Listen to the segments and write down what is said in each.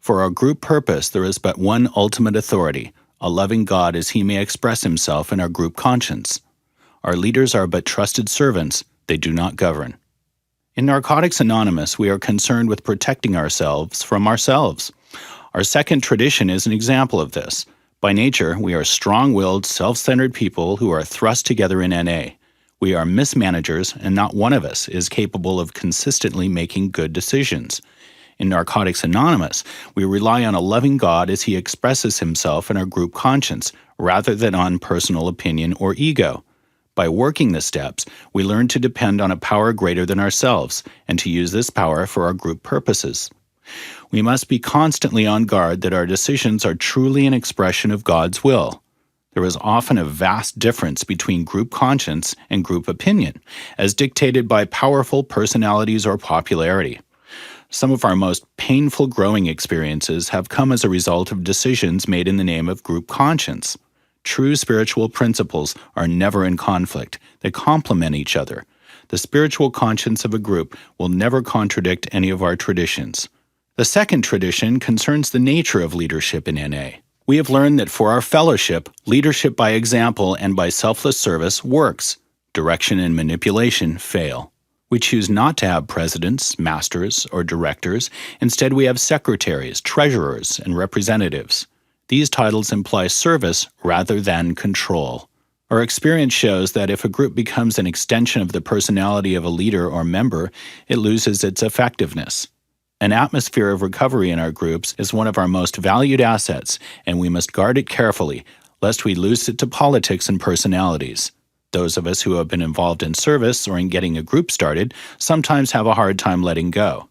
For our group purpose, there is but one ultimate authority, a loving God as he may express himself in our group conscience. Our leaders are but trusted servants, they do not govern. In Narcotics Anonymous, we are concerned with protecting ourselves from ourselves. Our second tradition is an example of this. By nature, we are strong-willed, self-centered people who are thrust together in NA. We are mismanagers, and not one of us is capable of consistently making good decisions. In Narcotics Anonymous, we rely on a loving God as he expresses himself in our group conscience, rather than on personal opinion or ego. By working the steps, we learn to depend on a power greater than ourselves, and to use this power for our group purposes. We must be constantly on guard that our decisions are truly an expression of God's will. There is often a vast difference between group conscience and group opinion, as dictated by powerful personalities or popularity. Some of our most painful growing experiences have come as a result of decisions made in the name of group conscience. True spiritual principles are never in conflict. They complement each other. The spiritual conscience of a group will never contradict any of our traditions. The second tradition concerns the nature of leadership in NA. We have learned that for our fellowship, leadership by example and by selfless service works. Direction and manipulation fail. We choose not to have presidents, masters, or directors. Instead, we have secretaries, treasurers, and representatives. These titles imply service rather than control. Our experience shows that if a group becomes an extension of the personality of a leader or member, it loses its effectiveness. An atmosphere of recovery in our groups is one of our most valued assets, and we must guard it carefully, lest we lose it to politics and personalities. Those of us who have been involved in service or in getting a group started sometimes have a hard time letting go.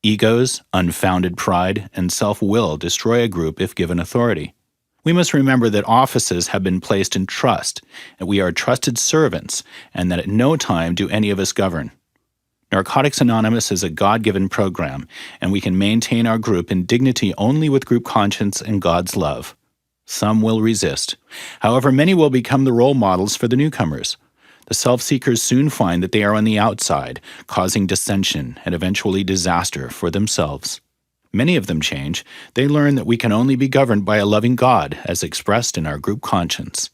Egos, unfounded pride, and self-will destroy a group if given authority. We must remember that offices have been placed in trust, and we are trusted servants, and that at no time do any of us govern. Narcotics Anonymous is a God-given program, and we can maintain our group in dignity only with group conscience and God's love. Some will resist. However, many will become the role models for the newcomers. The self-seekers soon find that they are on the outside, causing dissension and eventually disaster for themselves. Many of them change. They learn that we can only be governed by a loving God, as expressed in our group conscience.